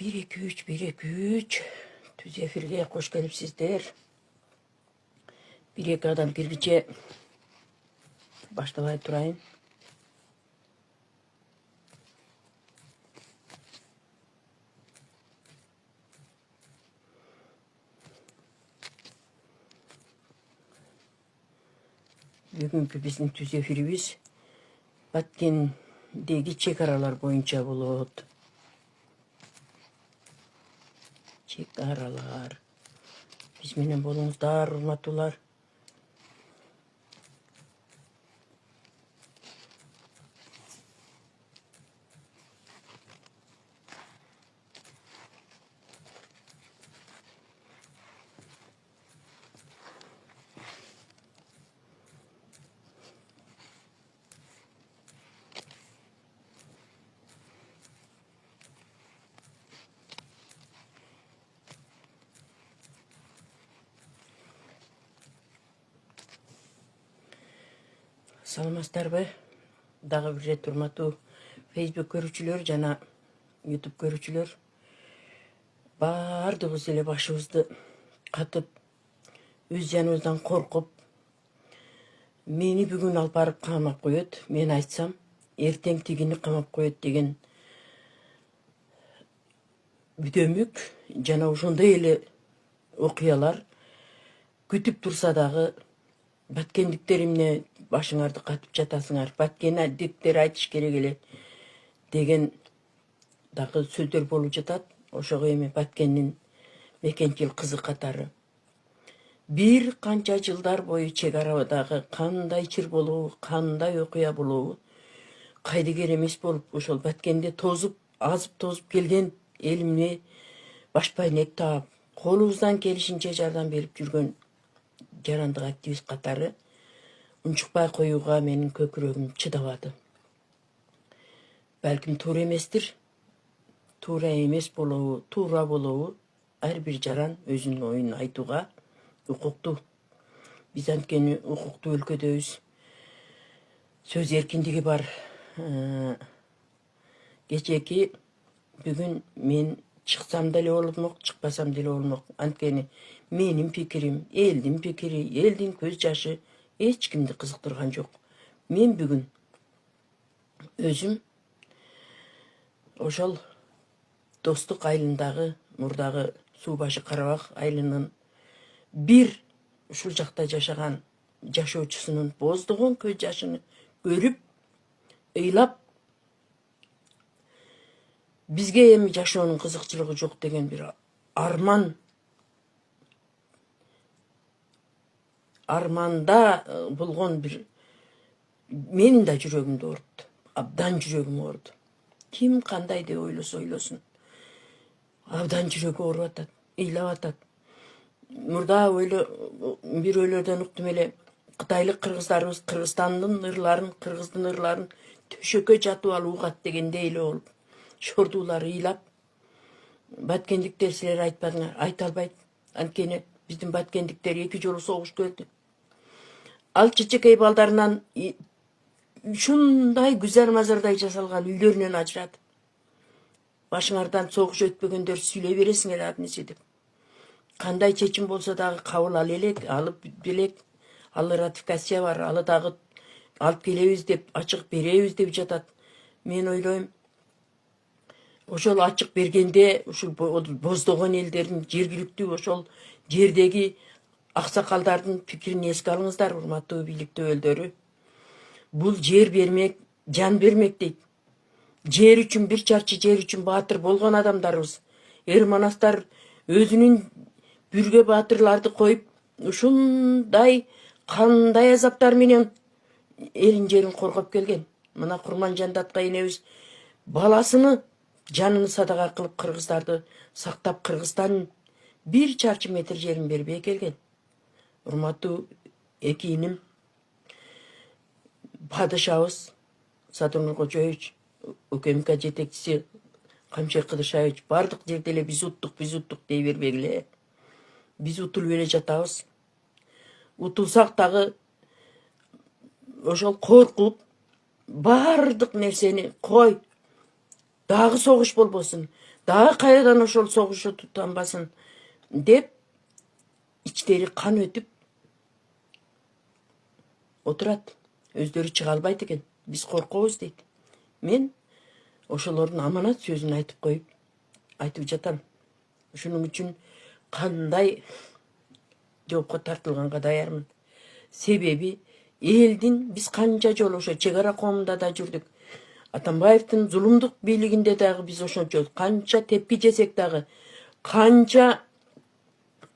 1 2 3 1 2 3 Түз эфирге қош келіпсіздер. 1-2 адам киргиче баштабай турайын. Бүгүнкү биздин түз эфирибиз Баткендеги чек аралар боюнча болот. Чек аралар. Биз менен болуңуздар, урматтуулар. Саламатсыздарбы? Дагы бир рет урматтуу Facebook көрүүчүлөр жана YouTube көрүүчүлөр. Баардыгыбыз эле башыбызды катып, өз жаныбыздан коркуп, мени бүгүн алып барып камап коет, мен айтсам, эртең тигини камап коет деген бүдөмүк жана ошондой эле окуялар күтүп турса дагы баткендиктер эмне башыңарды катып жатасыңар, баткендиктер айтыш керек эле деген дагы сөздөр болуп жатат. Ошого эми Баткендин мекенчил кызы катары бир канча жылдар бою чек арадагы кандай чыр болобу, кандай окуя болобу кайдыгер эмес болуп, ошол Баткенде тозуп, азып тозуп келген элимне баш байнек таап, колубуздан келишинче жардам берип жүргөн жарандык активист катары унчукпай коюуга менин көкүрөгүм чыдабады. Балким туура эместир, туура эмес болобу, туура болобу, ар бир жаран өзүнүн оюн айтууга укуктуу. Биз анткени укуктуу өлкөдөбүз. Сөз эркиндиги бар. Кечеки бүгүн мен чыксам деле болмок, чыкпасам деле болмок. Анткени менин пикирим, элдин пикири, элдин көз жашы эч кимди кызыктырган жок. Мен бүгүн өзүм ошол Достук айылындагы, мурдагы Суу башы Карабак айылынын бир ушул жакта жашаган жашоочусунун боздогон көз жашын көрүп, ыйлап, бизге эми жашоонун кызыкчылыгы жок деген бир арманда болгон бир менин да жүрөгүмдү оорутtu. Абдан жүрөгүм ооруду. Ким кандай деп ойлосо ойлосун. Абдан жүрөгү ооруп атат, ыйлап атат. Мурда бир ойлордон уктум эле, кытайлык кыргыздарыбыз Кыргызстандын ырларын, кыргыздын ырларын төшөккө жатып алып угат дегендей эле болуп, шордуулар ыйлап, баткендиктер силер айтпадыңар, айта албайт. Анткени биздин баткендиктер 2 жолу согуш көрдү. Ал чечекей балдарынан ушундай güzel мазардай жасалган үйлөрүнөн ажыратып, башыңардан согуш өтпөгөндөр сүйлөй бересиңер абнесе деп. Кандай чечим болсо дагы кабыл алып белек, ал ратификация бар, алы дагы алып келебиз деп, ачык беребиз деп жатат. Мен ойлойм, ошол ачык бергенде ушул боздогон элдердин, жергиликтүү ошол жердеги аксакалдардын пикирин эске алыңыздар, урматтуу бийлик төбөлдөрү. Бул жер бермек, жан бермек дейт. Жер үчүн, бир чарчы жер үчүн баатыр болгон адамдарыбыз. Манастар өзүнүн бүргө баатырларды коюп, ушундай кандай азаптар менен элин жерин коргоп келген. Мына Курманжан Датка энебиз баласыны жанын садака кылып кыргыздарды сактап, Кыргызстан бир чарчы метр жерин бербей келген. Урматтуу эки иним, падышабыз Сатурн Кожоевич, УКМК жетекчиси Камчек Кыдышевич бардык жерде эле биз уттук дей бербегиле. Биз утулуп эле жатабыз. Утулсак дагы ошол коркуп, бардык нерсени кой, дагы согуш болбосун, Дагы кайрадан ошол согуш тутанбасын деп ичтери кан өтүп отурат. Өздөрү чыга албайт экен. Биз коркобуз дейт. Мен ошолордун аманат сөзүн айтып жатам. Ошонун үчүн кандай жоопко тартылганга даярмын. Себеби элдин биз канча жолу ошо чек ара коомунда да жүрдүк. Атамбаевдин зулумдук бийлигинде дагы биз ошончо канча тепки жесек дагы, канча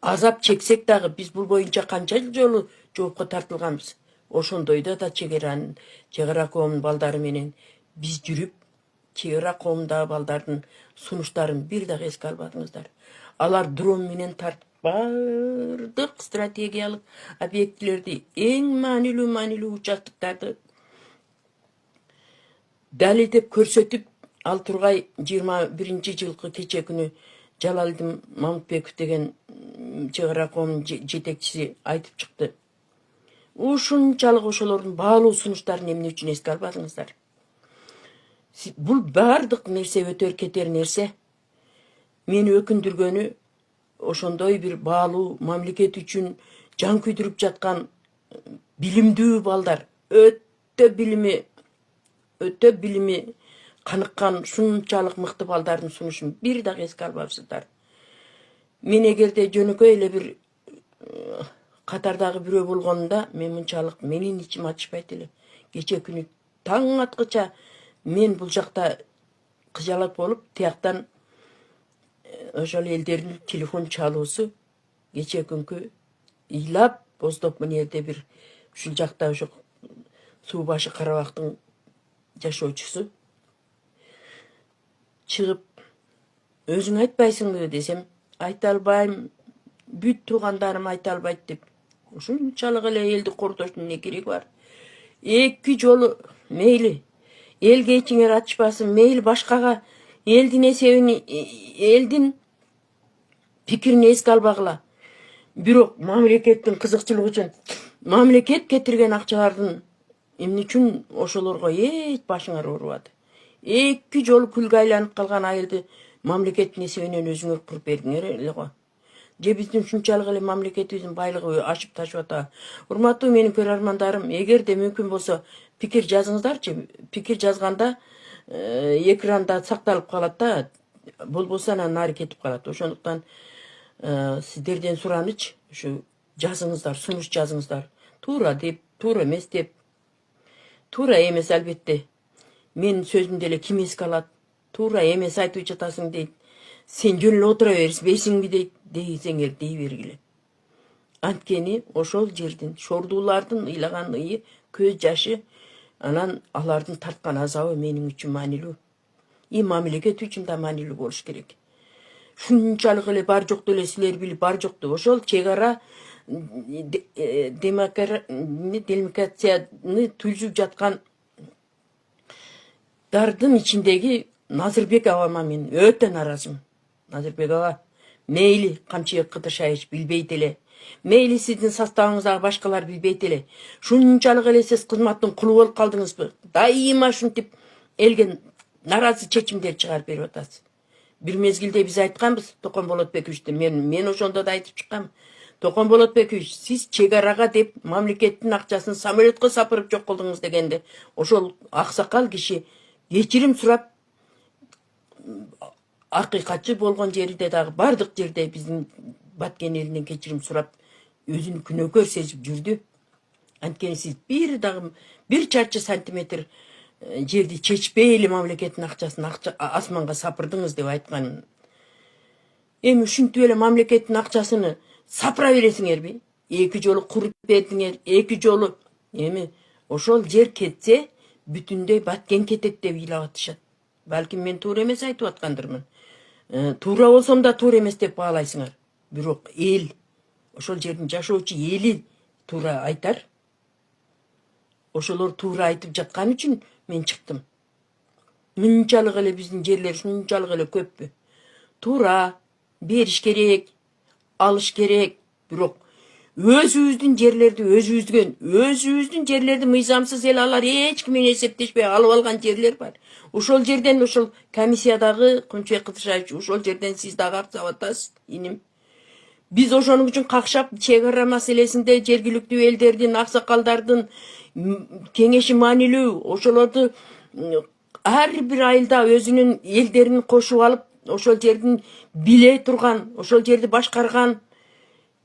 азап чексек дагы биз бул боюнча канча жолу жоопко тартылганбыз. Ошондойдо да чек ара коомунун балдары менен биз жүрүп, чек ара коомундагы балдардын сунуштарын бир дагы эске албадыңыздар. Алар дрон менен тартып бардык стратегиялык объектилерди, эң маанилүү участоктарды далилдеп көрсөтүп, ал тургай 21-жылкы кече күнү Жалалдин Мамытбеков деген чек ара коомунун жетекчиси айтып чыкты. Ушунчалык ошолордун баалуу сунуштарын эмне үчүн эске албадыңыздар? Бул бардык нерсе өтөр кетер нерсе. Мени өкүндүргөнү ошондой бир баалуу мамлекет үчүн жан күйдүрүп жаткан билимдүү балдар, өтө билими каныккан ушунчалык мыкты балдардын сунушун бир дагы эске албапсыздар. Мен эгерде жөнөкөй эле бир катардагы бирөө болгонунда мен мынчалык менин ичим ачышпайт эле. Кече күнү таң аткыча мен бул жакта кыжалат болуп, тияктан ошол элдердин телефон чалуусу кече күнкү ыйлап боздоп мына жерде бир ушул жакта ошо суу башы Карабактын жашоочусу чыгып, өзүң айтпайсыңбы десем, айта албайм, бүт туугандарым айта албайт деп. Ушунчалык эле элди кордоштун эмне кереги бар? 2 жолу мейли элге ичиңер ачпасын, мейли башкага элдин эсебин, элдин пикирин эске албагыла. Бирок мамлекеттин кызыкчылыгы үчүн мамлекет кетирген акчалардын эмне үчүн ошолорго эч башыңар оорубады? 2 жолу күлгө айланып калган айылды мамлекеттин эсебинен өзүңөр куруп бердиңер эле го. Же биздин ушунчалык эле мамлекетибиздин байлыгы ашып ташып атабы? Урматтуу менин көрөрмандарым, эгерде мүмкүн болсо пикир жазыңыздарчы. Пикир жазганда экранда сакталып калат да, болбосо анан нары кетип калат. Ошондуктан сиздерден сураныч, ушу жазыңыздар, сунуш жазыңыздар. Туура деп, туура эмес деп. Туура эмес албетте. Мен сөзүмдү эле ким эске алат? Туура эмес айтып жатасың дейт. Сен жөн эле отура бербейсиңби дейт. Дейсеңер дей бергиле. Анткени ошол жердин шордуулардын ыйлаган ыйы, көз жашы, анан алардын тарткан азабы менин үчүн маанилүү. Мамлекет үчүн да маанилүү болуш керек. Шунчалык эле бар жокту эле силер билип, бар жокту ошол чек ара демократияны түзүп жаткан дардын ичиндеги Назырбек абама мен өтө нааразымын. Назырбек аба, мейли Камчыбек Кыдыршаевич билбейт эле, мейли сиздин составыңыздагы башкалар билбейт эле, шунчалык эле сиз кызматтын кулу болуп калдыңызбы? Дайыма ушинтип элге нааразы чечимдер чыгарып берип атасыз. Бир мезгилде биз айтканбыз Токон Болотбековичти, мен ошондо да айтып чыккам. Токон Болотбекович, сиз чек арага деп мамлекеттин акчасын самолетко сапырып жок кылдыңыз дегенде, ошол аксакал киши кечирим сурап, акыйкатчы болгон жерде дагы бардык жерде биздин Баткен элинен кечирим сурап, өзүн күнөөкөр сезип жүрдү. Анткени сиз бир чарчы сантиметр жерди чечпей эле мамлекеттин акчасын асманга сапырдыңыз деп айтканым. Эми ушинтип эле мамлекеттин акчасыны сапыра бересиңерби? 2 жолу куруп бердиңер, 2 жолу. Эми ошол жер кетсе, бүтүндөй Баткен кетет деп ыйлап атышат. Балким мен туура эмес айтып аткандырмын. Туура болсом да туура эмес деп баалайсыңар. Бирок эл, ошол жердин жашоочу эли туура айтар. Ошолор туура айтып жаткан үчүн мен чыктым. Мынчалык эле биздин жерлер шунчалык эле көппү? Туура бериш керек, алыш керек. Бирок өзүбүздүн жерлерди мыйзамсыз эле алар эч ким менен эсептешпей алып алган жерлер бар. Ошол жерден ошол комиссиядагы Кунчбек Кыдыршаевич, ошол жерден сиз дагы акча атасыз, иним. Биз ошонун үчүн какшап чек ара маселесинде жергиликтүү элдердин, аксакалдардын кеңеши маанилүү. Ошолорду ар бир айылда өзүнүн элдерин кошуп алып, ошол жердин биле турган, ошол жерди башкарган,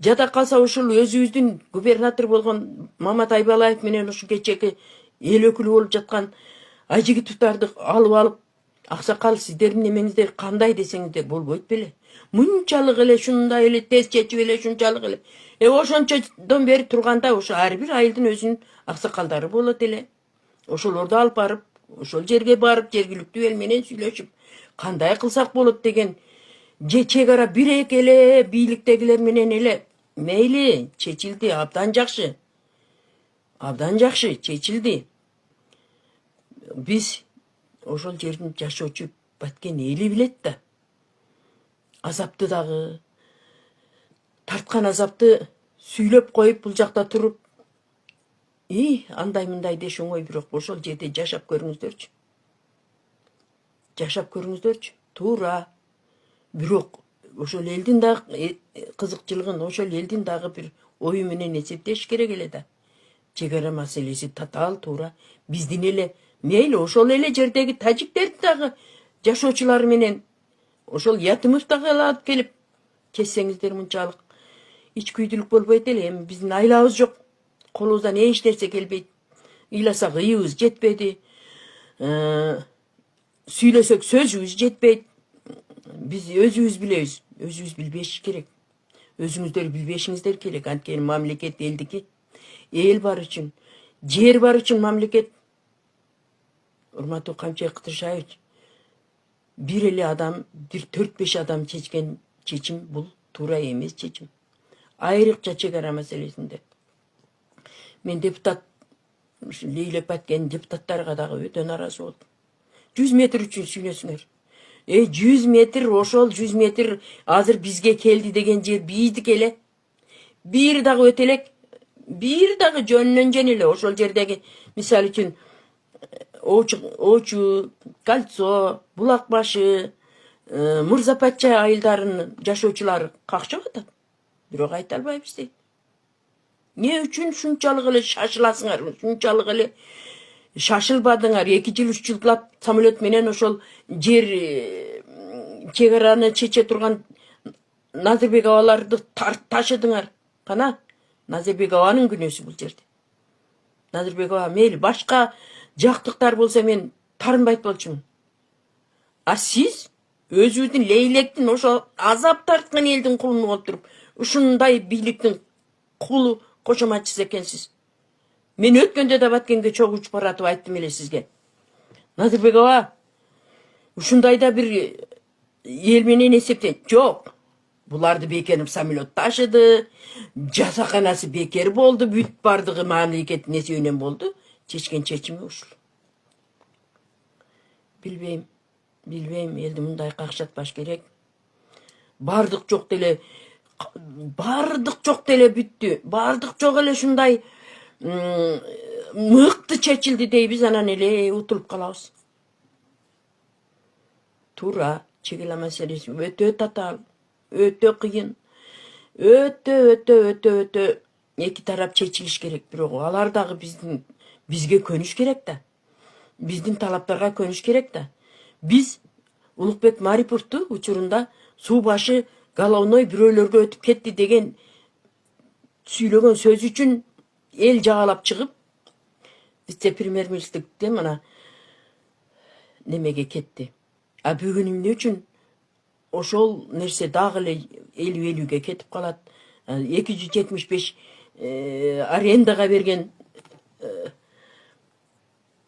жада калса ушул өзүбүздүн губернатор болгон Мамат Айбалаев менен ушу кечеги эл өкүлү болуп жаткан Ажигитовдарды алып, аксакал сиздердин немеңиздер кандай десеңиздер болбойт беле. Мынчалык эле, шундай эле тез чечип эле, шунчалык эле. Ошончодон бери турганда ошо ар бир айылдын өзүнүн аксакалдары болот эле. Ошолорду алып барып, ошол жерге барып, жергиликтүү эл менен сүйлөшүп, кандай кылсак болот деген же чек ара бирек эле бийликтегилер менен эле мейли чечилди, абдан жакшы. Абдан жакшы чечилди. Биз ошол жердин жашоочу баткен эли билет да. Азапты дагы, тарткан азапты сүйлөп коюп бул жакта туруп, андай мындай деш оңой, бирок ошол жерде жашап көрүңүздөрчү. Жашап көрүңүздөрчү. Туура. Бирок ошол элдин дагы кызыкчылыгын, ошол элдин дагы бир ою менен эсептеш керек эле да. Чек ара маселеси татаал туура. Биздин эле мейли ошол эле жердеги тажиктердин дагы жашоочулары менен ошол Ятымов дагы алып келип кессеңиздер мынчалык ич күйдүлүк болбойт эле. Эми биздин айлабыз жок. Колубуздан эч нерсе келбейт. Ыйласак ыйыбыз жетпеди. Сүйлөсөк сөзүбүз жетпейт. Биз өзүбүз билебиз. Өзүбүз билбеш керек. Өзүңүздөр билбешиңиздер керек. Анткени мамлекет элдики. Эл бар үчүн, жер бар үчүн мамлекет. Урматтуу Кунчбек Кыдыршаевич, бир эле адам, бир 4-5 адам чечкен чечим бул туура эмес чечим. Айрыкча чек ара маселесинде. Мен депутат, Лейлеп Баткен депутаттарга дагы өтө нааразы болдум. 100 метр үчүн сүйлөсүңөр. 100 метр, ошол 100 метр азыр бизге келди деген жер биздики эле. Бир дагы өтө элек, бир дагы жөнүнөн жөн эле ошол жердеги, мисалы үчүн Очу, Кольцо, Булак башы, Мырза Патча айылдарынын жашоочулары какчап атат. Бирок айта албайбыз дейт. Не үчүн шунчалык эле шашыласыңар, шунчалык эле шашылбадыңар? 2 жыл 3 жылдап самолет менен ошол жер чек араны чече турган Назырбек абаларды ташыдыңар. Кана Назырбек абанын күнөөсү бул жерде. Назырбек аба мейли башка жактыктар болсо мен тарынбайт болчумун. А сиз өзүңүздүн Лейлектин ошо азап тарткан элдин кулуну болуп туруп, ушундай бийликтин кулу кошоматчысы экенсиз. Мен өткөндө да Баткенге чогуу учуп баратып айттым эле сизге. Назырбек аба, ушундай да бир эл менен эсептен жок. Буларды бекер самолет ташыды, жасаканасы бекер болду, бүт бардыгы мамлекеттин эсебинен болду. Чечкен чечими ушул. Билбейм, элди мындай какшатпаш керек. Бардык жок деле бүттү. Бардык жок эле ушундай мыкты чечилди дейбиз, анан эле утулуп калабыз. Туура, чек ара маселеси өтө татаал, өтө кыйын. Өтө эки тарап чечилиш керек. Бирок алар дагы бизге көнүш керек да. Биздин талаптарга көнүш керек да. Биз Улукбек Мариповду учурунда суу башы головной бирөөлөргө өтүп кетти деген сүйлөгөн сөз үчүн эл жагалап чыгып, вице-премьер-министрликте мына немеге кетти. А бүгүн эмне үчүн ошол нерсе дагы эле элүү кетип калат. 275 арендага берген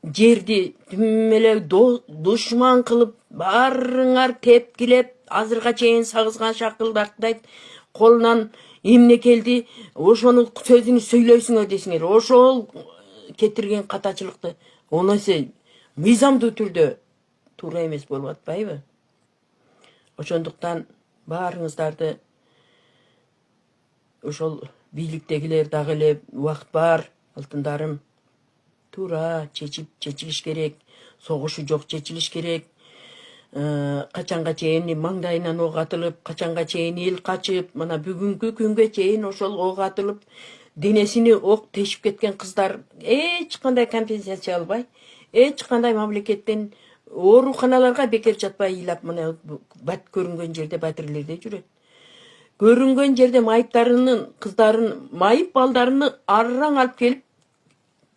жерди тим эле душман кылып, баарыңар тепкилеп, азырга чейин сагызган шакылдактайт колунан эмне келди, ошонун сөзүн сүйлөйсүңөр десиңер. Ошол кетирген катачылыкты онысы мыйзамдуу түрдө туура эмес болуп атпайбы? Ошондуктан баарыңыздарды ошол бийликтегилер дагы эле убакыт бар, алтындарым. Туура чечилиш керек. Согушу жок чечилиш керек. Качанга чейин маңдайынан ок атылып, качанга чейин эл качып, мына бүгүнкү күнгө чейин ошол ок атылып, денесини ок тешип кеткен кыздар эч кандай компенсация албай, эч кандай мамлекеттен ооруканаларга бекер жатпай ыйлап, мына бат көрүнгөн жерде батирлерде жүрөт. Көрүнгөн жерде майыптарынын, кыздарын, майып балдарыны арраң алып келип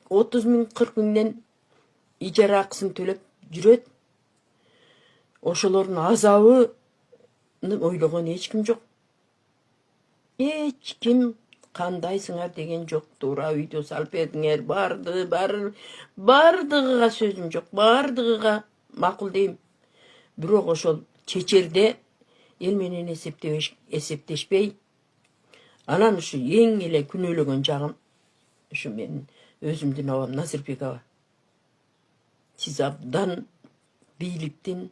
30 миң, 40 миңден ижара акысын төлөп жүрөт. Ошолордун азабын ойлогон эч ким жок. Эч ким кандайсыңар деген жок. Туура видео салып бердиңер, бардыгыга сөзүм жок, бардыгыга макул дейм. Бирок ошол чечерде эл менен эсептешпей, анан ушу эң эле күнөөлөгөн жагым ушу менин өзүмдүн абам Назырбек аба. Сиз абдан бийликтин,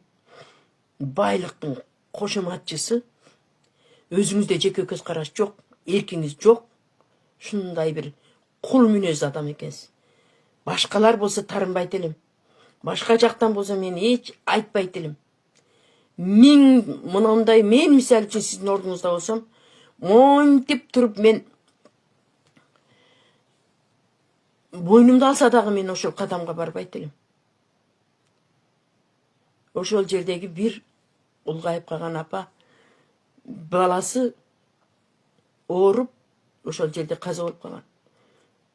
байлыктын кошоматчысы, өзүңүздө жеке көз караш жок, эркиңиз жок, ушундай бир кул мүнөз адам экенсиз. Башкалар болсо тарынбайт элем. Башка жактан болсо мен эч айтпайт элем. Мындай мен мисалы үчүн сиздин ордуңузда болсом, монтип туруп мен бойнумду алса дагы мен ошол кадамга барбайт элем. Ошол жердеги бир улгайып калган апа баласы ооруп ошол жерде каза болуп калган.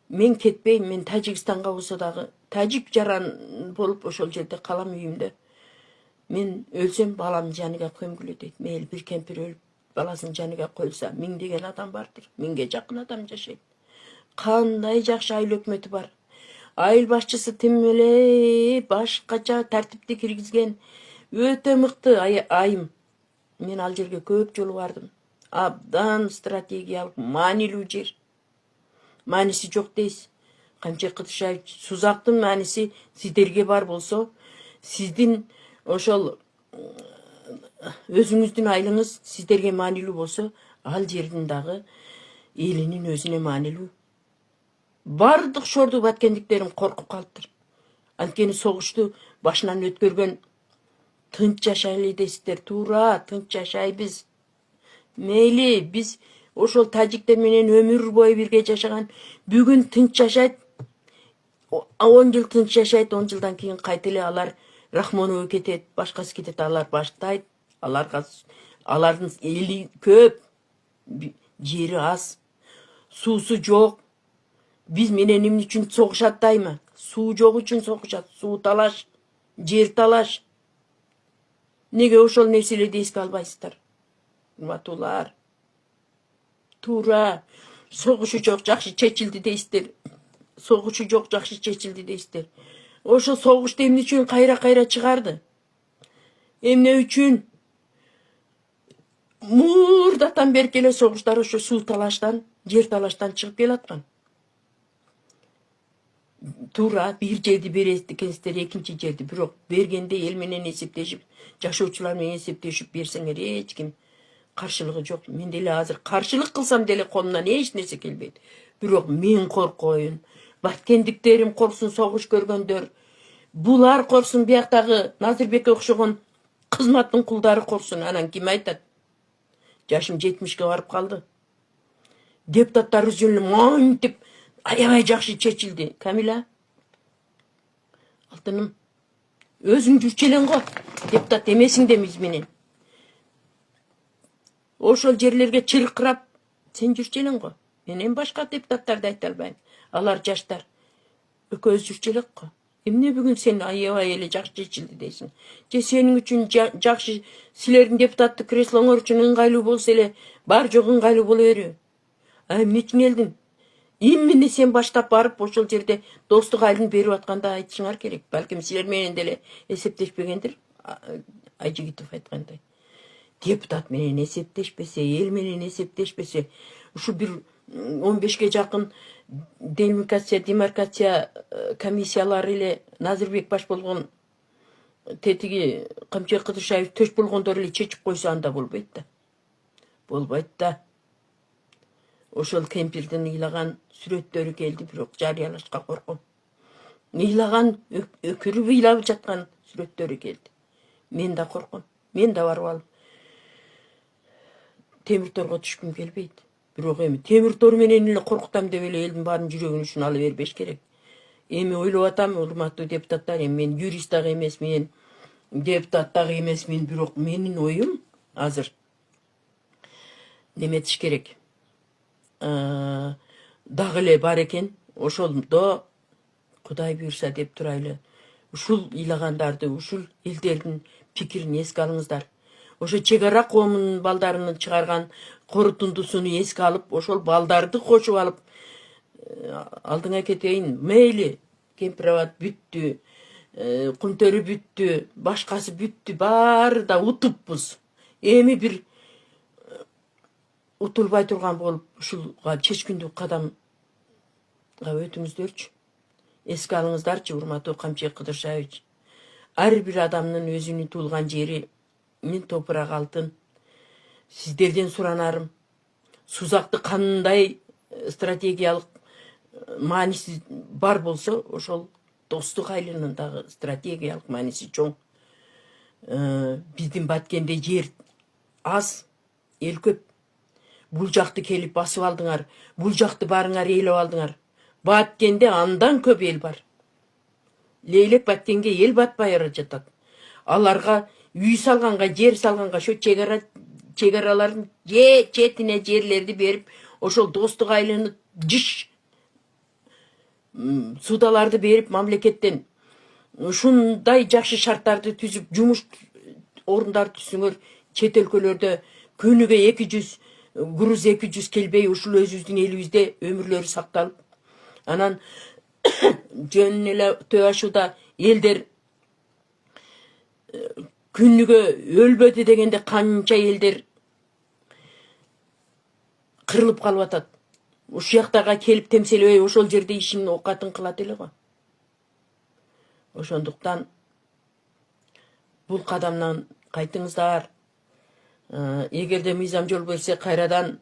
Мен кетпейм, мен Тажикстанга болсо дагы тажик жаран болуп ошол жерде калам үйүмдө. Мен өлсөм баламдын жаныга көмгүлө дейт. Мейли бир кемпир өлүп баласынын жаныга коюлса, 1000 деген адам бардыр. 1000ге жакын адам жашайт. Кандай жакшы айыл өкмөтү бар. Айыл башчысы тим эле башкача тартипти киргизген өтө мыкты айым. Мен ал жерге көп жолу бардым. Абдан стратегиялык маанилүү жер. Мааниси жок дейсиз. Камчек Кыдыршаев, Сузактын мааниси сиздерге бар болсо, сиздин ошол өзүңүздүн айылыңыз сиздерге маанилүү болсо, ал жердин дагы элинин өзүнө маанилүү. Бардык шорду баткендиктерим коркуп калыптыр. Анткени согушту башынан өткөргөн, тынч жашайлы дейсиздер. Туура, тынч жашайбыз. Мейли, биз ошол тажиктер менен өмүр бою бирге жашаган, бүгүн тынч жашайт, 10 жыл тынч жашайт, 10 жылдан кийин кайта эле алар Рахмонова кетет, башкасы кетет, алар баштайт. Алардын эли көп, жери аз, суусу жок. Биз менен эмне үчүн согушат дайыма? Суу жок үчүн согушат, суу талаш, жер талаш. Неге ошол нерселерди эске албайсыздар? Урматтуулар. Туура, согушу жок, жакшы чечилди дейсиздер. Согушу жок, жакшы чечилди дейсиздер. Ошо согушту эмне үчүн кайра чыгарды? Эмне үчүн? Мурдатан бери эле согуштар ошо суу талаштан, жер талаштан чыгып келаткан. Туура, бир жерди берет экенсиздер, экинчи жерди, бирок бергенде эл менен эсептешип, жашоочулар менен эсептешип берсеңер эч ким каршылыгы жок. Мен деле азыр каршылык кылсам деле колумдан эч нерсе келбейт. Бирок мен коркоюн, баткендиктерим корксун, согуш көргөндөр, булар корксун, бияктагы Назырбекке окшогон кызматтын кулдары корксун. Анан ким айтат? Жашым 70ге барып калды. Депутаттар жөнүндө монтип аябай жакшы чечилди. Камила, алтыным, өзүң жүрчү элең го, депутат эмесиң да биз менен. Ошол жерлерге чыркырап сен жүрчү элең го. Менен башка депутаттарды айта албайм. Алар жаштар. Экөөбүз жүрчү элек го. Эмне бүгүн сен аябай эле жакшы чечилди дейсиң? Же сенин үчүн жакшы, силердин депутаттык креслоңор үчүн ыңгайлуу болсо эле, бар жок ыңгайлуу боло береби? Эмне үчүн келдиң? Эмне сен баштап барып ошол жерде достук айлын берип атканда айтышыңар керек. Балким силер менен деле эсептешпегендир. Айжигитов айткандай. Депутат менен эсептешпесе, эл менен эсептешпесе, ушу бир 15ге жакын демаркация комиссиялары эле Назырбек баш болгон тетиги Камчек Кыдыршаев төш болгондор эле чечип койсо анда болбойт да. Болбойт да. ошол кемпирдин ыйлаган сүрөттөрү келди, бирок жарыялашка корком. Ыйлаган, өкүрүп ыйлап жаткан сүрөттөрү келди. Мен да корком. Мен да барып алып темир торго түшкүм келбейт. Бирок эми темир тор менен эле коркутам деп эле элдин баарын жүрөгүн үчүн ала бербеш керек. Эми ойлоп атам, урматтуу депутаттар, эми мен юрист дагы эмес, мен депутат дагы эмес, мен бирок менин оюм азыр неметиш керек. Дагы эле бар экен. Ошондо Кудай буйрса деп турайлы. Ушул ыйлагандарды, ушул элдердин пикирин эске алыңыздар. Ошо чек ара коомунун балдарынын чыгарган корутундусуну эске алып, ошол балдарды кошуп алып, алдыңа кетейин, мейли Кемпирабад бүттү, Кумтөрү бүттү, башкасы бүттү, баары да утуппуз. Эми бир утулбай турган болуп, ушулга чечкиндүү кадамга өтүңүздөрчү. Эске алыңыздарчы, урматтуу Камчыбек Кыдыршаевич. Ар бир адамдын өзүнүн туулган жери, мен топурак алтын. Сиздерден суранарым, Сузакты кандай стратегиялык мааниси бар болсо, ошол Достук айылынын дагы стратегиялык мааниси чоң. Биздин Баткенде жер аз, эл көп. Бул жакты келип басып алдыңар, бул жакты барыңар ээлеп алдыңар. Баткенде андан көп эл бар. Лейлек Баткенге эл батпай жатат. Аларга үй салганга, жер салганга, ошо чегаралардын четине жерлерди берип, ошол Достук айылыны жиш судаларды берип, мамлекеттен ушундай жакшы шарттарды түзүп, жумуш орундарды түзүңөр. Чет өлкөлөрдө күнүгө 200 груз 200 келбей, ушул өзүбүздүн элибизде өмүрлөрү сакталып, анан жөн эле Төө Ашууда элдер күнүгө өлбөдү дегенде канча элдер кырылып калып атат. Ушул жактарга келип темселебей, ошол жерде ишин оокатын кылат эле го. Ошондуктан бул кадамдан кайтыңыздар. Эгерде мыйзам жол берсе, кайрадан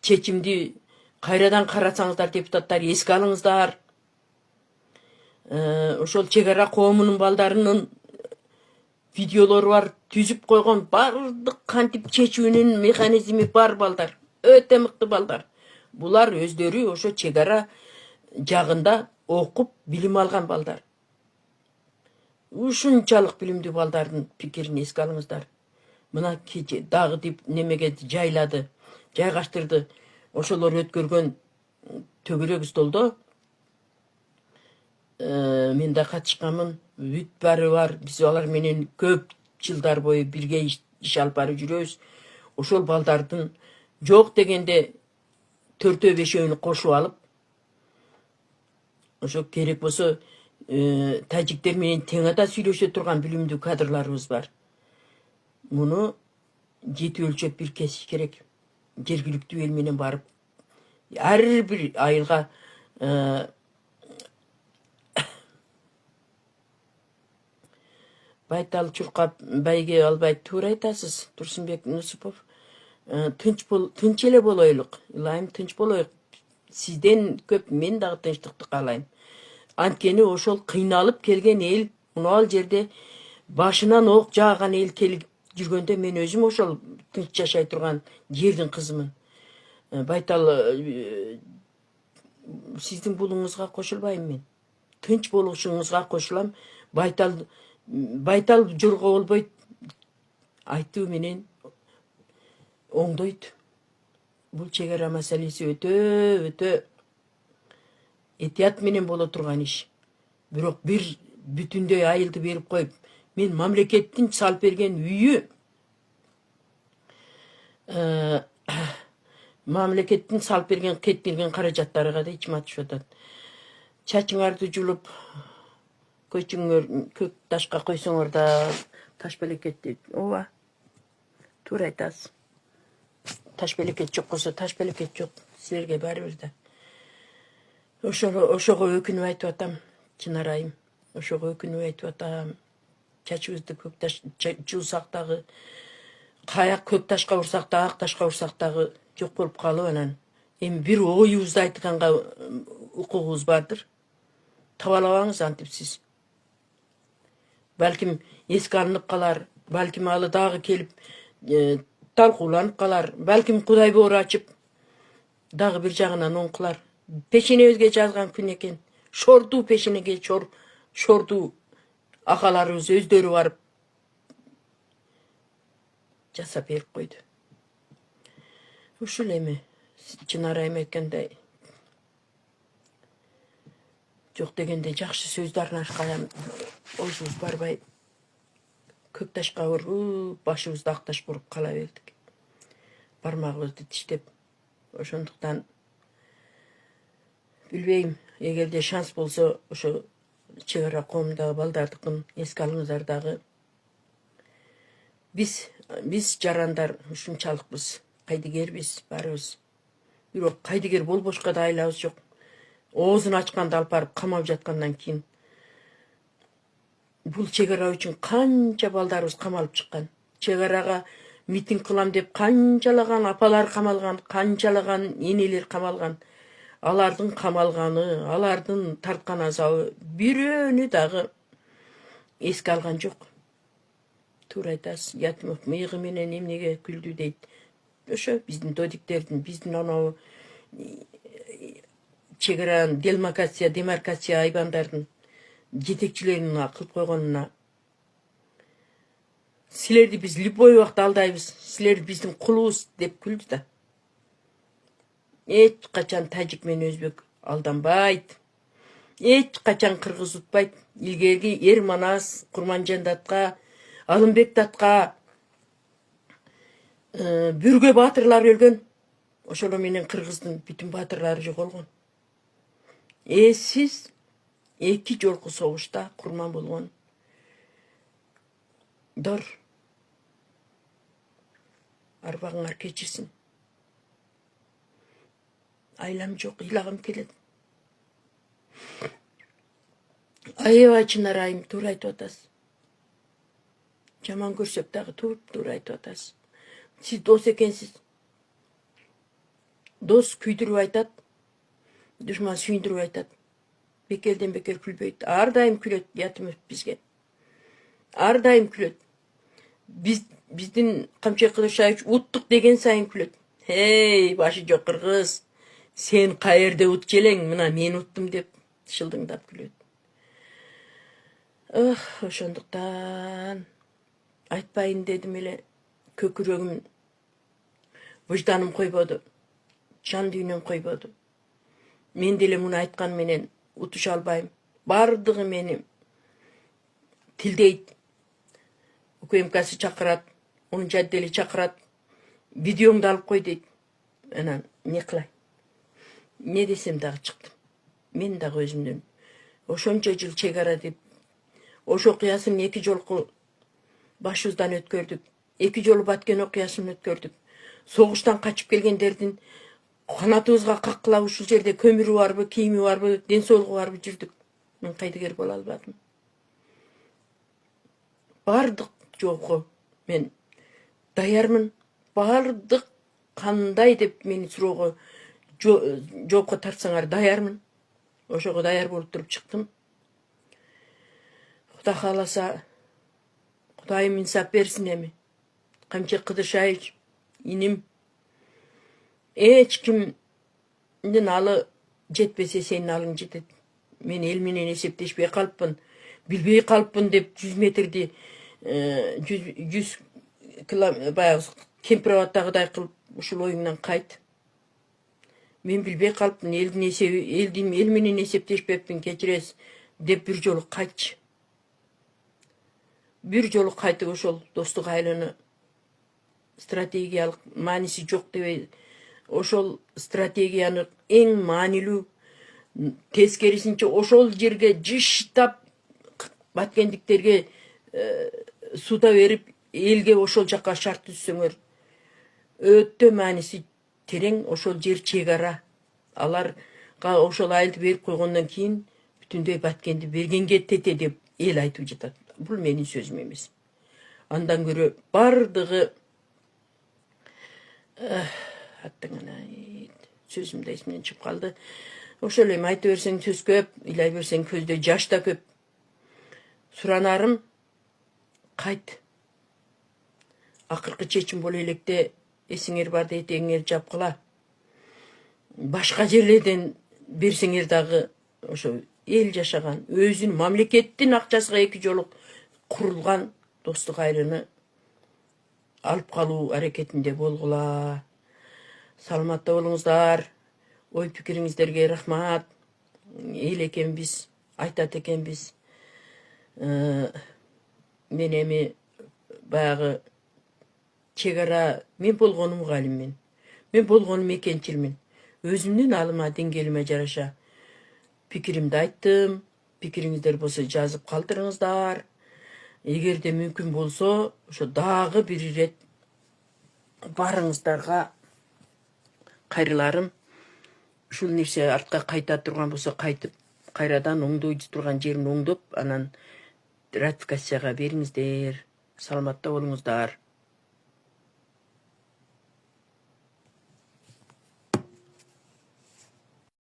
чечимди кайрадан карасаңыздар, депутаттар, эске алыңыздар. Ошол чек ара коомунун балдарынын видеолору бар, түзүп койгон, бардык кантип чечүүнүн механизми бар балдар, өтө мыкты балдар. Булар өздөрү ошо чек ара жагында окуп, билим алган балдар. Ушунчалык билимдүү балдардын пикирин эске алыңыздар. Мына дагы деп немеге жайлады, жайгаштырды. Ошолор өткөргөн төгүрөк столдо мен да катышканмын. Бүт баары бар. Биз алар менен көп жылдар бою бирге иш алып барып жүрөбүз. Ошол балдардын жок дегенде 4-5-өөнү кошуп алып, ошо керек болсо тажиктер менен тең ата сүйлөшө турган билимдүү кадрларыбыз бар. Муну жети өлчөп бир кесиш керек. Жергиликтүү эл менен барып, ар бир айылга Байтал чуркап байге албайт. Туура айтасыз, Турсунбек Нусупов. Тынч эле болойлук. Илайым, тынч болоюк. Сизден көп мен дагы тынчтыкты каалайм. Анткени ошол кыйналып келген эл, мына жерде башынан ок жааган эл келип жүргөндө, мен өзүм ошол тынч жашай турган жердин кызымын. Байтал, сиздин булуңузга кошулбайм мен. Тынч болушуңузга кошулам. Байтал жорго болбойт. Айтуу менен оңдойт. Бул чек ара маселеси өтө этият менен боло турган иш. Бирок бир бүтүндөй айылды берип коюп, мен мамлекеттин салып берген үйү, мамлекеттин салып берген, кетирген каражаттарга да ичим атышып атат. Чачыңарды жулуп, көчүңөр көк ташка койсоңор да таш белекет дейт. Ооба, туура айтасыз. Таш белекет жок болсо, таш белекет жок. Силерге баары бир да. Ошого өкүнүп айтып атам, Чынар айым. Ошого өкүнүп айтып атам. Чачыбызды көк таш жуусак дагы, каяк көк ташка урсак да, ак ташка урсак дагы жок болуп калып, анан Эми бир оюбузду айтканга укугубуз бардыр. Табалабаңыз антип сиз. Балким эске алынып калар, балким алы дагы келип талкууланып калар, балким Кудай боор ачып дагы бир жагынан оң кылар. Пешенебизге жазган күн экен. Шордуу пешенеге шордуу акаларыбыз өздөрү барып жасап берип койду. Ушул эми Чынар айым айткандай жок дегенде жакшы сөздөрүн аркалап ойубуз барбай көк ташка уруп башыбызды ак таш буруп кала бердик. Бармагыбызды тиштеп. Ошондуктан билбейм, эгерде шанс болсо ошо чек ара коомундагы балдардыкын эске алыңыздар дагы. Биз жарандар ушунчалыкпыз, кайдыгербиз баарыбыз. Бирок кайдыгер болбошко да айлабыз жок. Оозун ачканда алып барып камап жаткандан кийин бул чек ара үчүн канча балдарыбыз камалып чыккан. Чек арага митинг кылам деп канчалаган апалар камалган, канчалаган энелер камалган. Алардын камалганы, алардын тарткан азабы бирөөнү дагы эске алган жок. Туура айтасыз. Ятимов мыйыгы менен эмнеге күлдү дейт. Ошо биздин додиктердин, биздин анау чек ара демаркация айбандардын жетекчилеринин кылып койгонуна силерди биз любой убакта алдайбыз, силер биздин кулубуз деп күлдү да. Эч качан тажик менен өзбек алданбайт. Эч качан кыргыз утпайт. Илгерги Эрманас, Курманжан датка, Алымбек датка бүргө баатырлар өлгөн. Ошол менен кыргыздын бүтүн баатырлары жоголгон. Сиз 2 жолку согушта курман болгон. Дор арбагыңар кечирсин. Айлам жок, ыйлагым келет. Аябай Чынар айым, туура айтып атасыз. Жаман көрсөк дагы туура айтып атасыз. Сиз дос экенсиз. Дос күйдүрүп айтат, душман сүйүндүрүп айтат. Бекерден бекер күлбөйт. Ар дайым күлөт Ятимов бизге. Ар дайым күлөт. Биздин Камчек Кыдыршаевич уттук деген сайын күлөт. Хей, башы жок кыргыз. Сен каерде утчу элең, мына мен уттум деп шылдыңдап күлөт. Ошондуктан айтпайын дедим эле, көкүрөгүм, выжданым койбоду, жан дүйнөм койбоду. Мен деле муну айткан менен утуша албайм. Бардыгы мени тилдейт. УКМКсы чакырат, onu жаддели чакырат. Видеоңду алып кой дейт. Анан не кылай? Не десем дагы чыктым. Мен дагы өзүмдөн ошончо жыл чек ара деп ошо окуясын 2 жолку башыбыздан өткөрдүк. 2 жолу Баткен окуясын өткөрдүк. Согуштан качып келгендердин канатыбызга каккылап ушул жерде көмүрү барбы, кийими барбы, ден соолугу барбы жүрдүк. Мен кайдыгер боло албадым. Бардык жолго мен даярмын. Бардык кандай деп мени суроого жоопко тартсаңар даярмын. Ошого даяр болуп туруп чыктым. Кудай кааласа, Кудайым инсап берсин эми. Камчек Кыдыршаевич, иним, эч кимдин алы жетпесе сенин алың жетет. Мен эл менен эсептешпей калыппын, билбей калыппын деп 100 метрди 100 баягы кемпирабаддагыдай кылып ушул оюңдан кайт. Мен билбей калыпмын, эл менен эсептешпеппин, кечиресиз деп бир жолу кайтчы. Бир жолу кайтып ошол достук айланы стратегиялык мааниси жок дебей, ошол стратегияны эң маанилүү тескерисинче ошол жерге жыштап баткендиктерге суда берип, элге ошол жака шарт түзсөңөр өтө мааниси терең. Ошол жер чек ара. Аларга ошол айылды берип койгондон кийин бүтүндөй Баткенди бергенге тете деп эл айтып жатат. Бул менин сөзүм эмес. Андан көрө бардыгы аттыңана сөзім де есімнен шығып қалды. Ошол эми айта берсең сөз көп, ыйлай берсең көздө жаш да көп. Суранарым кайт. Акыркы чечим боло электе эсиңер барда этегиңер жапкыла. Башка жерлерден берсеңер дагы ошо эл жашаган, өзүнүн мамлекеттин акчасына 2 жолу курулган достук айрыны алып калуу аракетинде болгула. Саламатта болуңуздар. Ой пикириңиздерге рахмат. Эл экенбиз, айтат экенбиз. Мен эми баягы чек ара мен болгону мугалиммин. Мен болгону мекенчилмин. Өзүмдүн алыма, деңгээлиме жараша пикиримди айттым. Пикириңиздер болсо жазып калтырыңыздар. Эгерде мүмкүн болсо, ошо дагы бир ирет барыңыздарга кайрыларым. Ушул нерсе артка кайта турган болсо кайтып, кайрадан оңдой турган жерин оңдоп, анан ратификацияга бериңиздер. Саламатта болуңуздар.